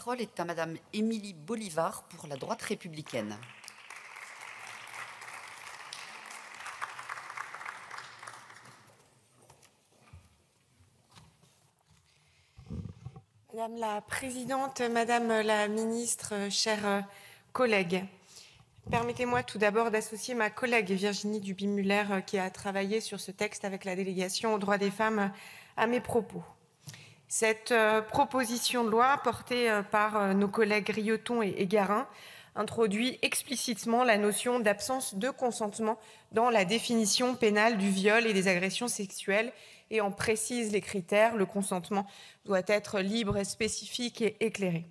parole est à Madame Émilie Bolivar pour la droite républicaine. Madame la Présidente, Madame la Ministre, chers collègues, permettez-moi tout d'abord d'associer ma collègue Virginie Duby-Muller qui a travaillé sur ce texte avec la délégation aux droits des femmes à mes propos. Cette proposition de loi portée par nos collègues Riotton et Garin introduit explicitement la notion d'absence de consentement dans la définition pénale du viol et des agressions sexuelles et en précise les critères. Le consentement doit être libre, spécifique et éclairé.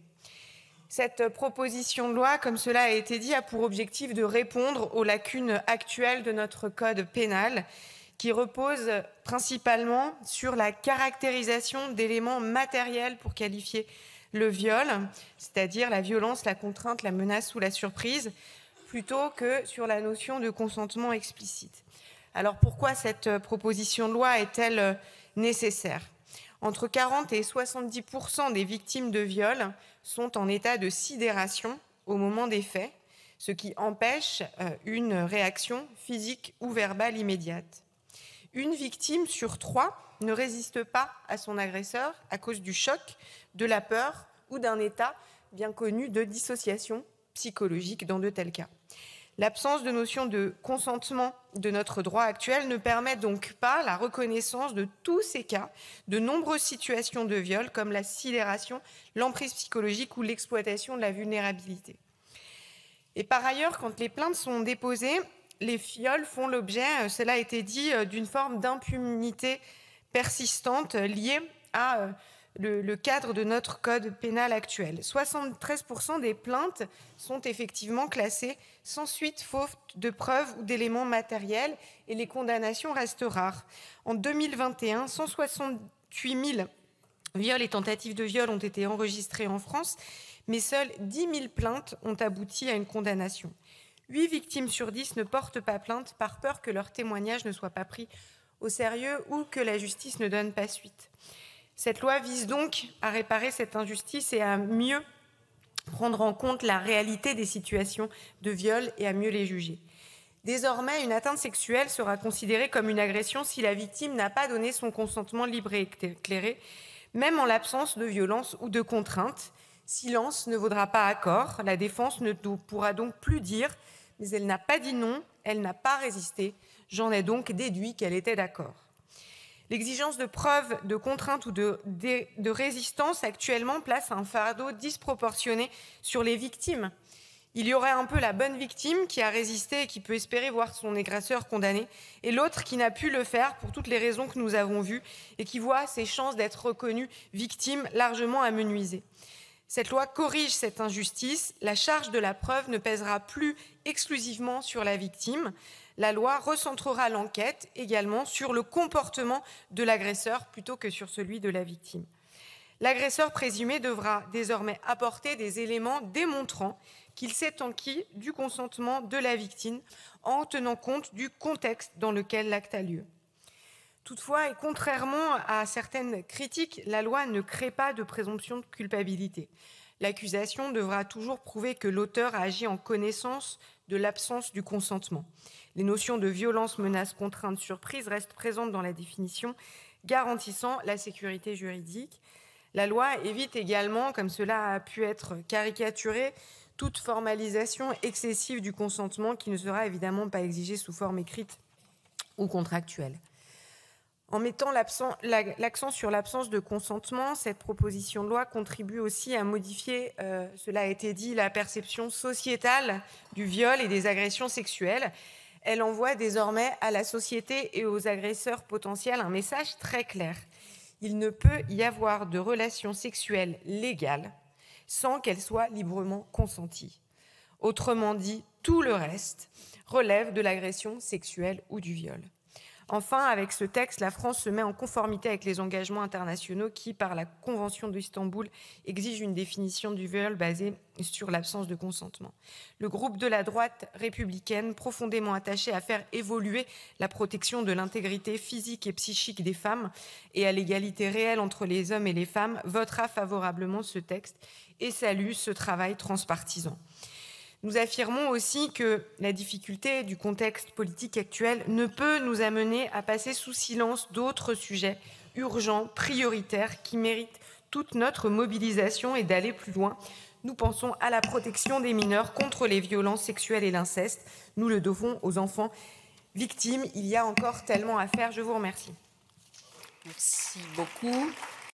Cette proposition de loi, comme cela a été dit, a pour objectif de répondre aux lacunes actuelles de notre code pénal qui repose principalement sur la caractérisation d'éléments matériels pour qualifier le viol, c'est-à-dire la violence, la contrainte, la menace ou la surprise, plutôt que sur la notion de consentement explicite. Alors pourquoi cette proposition de loi est-elle nécessaire ? Entre 40 et 70% des victimes de viol sont en état de sidération au moment des faits, ce qui empêche une réaction physique ou verbale immédiate. Une victime sur 3 ne résiste pas à son agresseur à cause du choc, de la peur ou d'un état bien connu de dissociation psychologique dans de tels cas. L'absence de notion de consentement de notre droit actuel ne permet donc pas la reconnaissance de tous ces cas, de nombreuses situations de viol comme la sidération, l'emprise psychologique ou l'exploitation de la vulnérabilité. Et par ailleurs, quand les plaintes sont déposées, les viols font l'objet, cela a été dit, d'une forme d'impunité persistante liée à le cadre de notre code pénal actuel. 73% des plaintes sont effectivement classées sans suite faute de preuves ou d'éléments matériels et les condamnations restent rares. En 2021, 168 000 viols et tentatives de viol ont été enregistrés en France, mais seules 10 000 plaintes ont abouti à une condamnation. 8 victimes sur 10 ne portent pas plainte par peur que leur témoignage ne soit pas pris au sérieux ou que la justice ne donne pas suite. Cette loi vise donc à réparer cette injustice et à mieux prendre en compte la réalité des situations de viol et à mieux les juger. Désormais, une atteinte sexuelle sera considérée comme une agression si la victime n'a pas donné son consentement libre et éclairé, même en l'absence de violence ou de contrainte. Silence ne vaudra pas accord. La défense ne pourra donc plus dire « mais elle n'a pas dit non, elle n'a pas résisté ». J'en ai donc déduit qu'elle était d'accord. L'exigence de preuve de contrainte ou de résistance actuellement place un fardeau disproportionné sur les victimes. Il y aurait un peu la bonne victime qui a résisté et qui peut espérer voir son agresseur condamné, et l'autre qui n'a pu le faire pour toutes les raisons que nous avons vues et qui voit ses chances d'être reconnue victime largement amenuisées. Cette loi corrige cette injustice. La charge de la preuve ne pèsera plus exclusivement sur la victime. La loi recentrera l'enquête également sur le comportement de l'agresseur plutôt que sur celui de la victime. L'agresseur présumé devra désormais apporter des éléments démontrant qu'il s'est enquis du consentement de la victime en tenant compte du contexte dans lequel l'acte a lieu. Toutefois, et contrairement à certaines critiques, la loi ne crée pas de présomption de culpabilité. L'accusation devra toujours prouver que l'auteur a agi en connaissance de l'absence du consentement. Les notions de violence, menace, contrainte, surprise restent présentes dans la définition, garantissant la sécurité juridique. La loi évite également, comme cela a pu être caricaturé, toute formalisation excessive du consentement qui ne sera évidemment pas exigée sous forme écrite ou contractuelle. En mettant l'accent sur l'absence de consentement, cette proposition de loi contribue aussi à modifier, cela a été dit, la perception sociétale du viol et des agressions sexuelles. Elle envoie désormais à la société et aux agresseurs potentiels un message très clair. Il ne peut y avoir de relations sexuelles légales sans qu'elles soient librement consenties. Autrement dit, tout le reste relève de l'agression sexuelle ou du viol. Enfin, avec ce texte, la France se met en conformité avec les engagements internationaux qui, par la Convention d'Istanbul, exigent une définition du viol basée sur l'absence de consentement. Le groupe de la droite républicaine, profondément attaché à faire évoluer la protection de l'intégrité physique et psychique des femmes et à l'égalité réelle entre les hommes et les femmes, votera favorablement ce texte et salue ce travail transpartisan. Nous affirmons aussi que la difficulté du contexte politique actuel ne peut nous amener à passer sous silence d'autres sujets urgents, prioritaires, qui méritent toute notre mobilisation et d'aller plus loin. Nous pensons à la protection des mineurs contre les violences sexuelles et l'inceste. Nous le devons aux enfants victimes. Il y a encore tellement à faire. Je vous remercie. Merci beaucoup.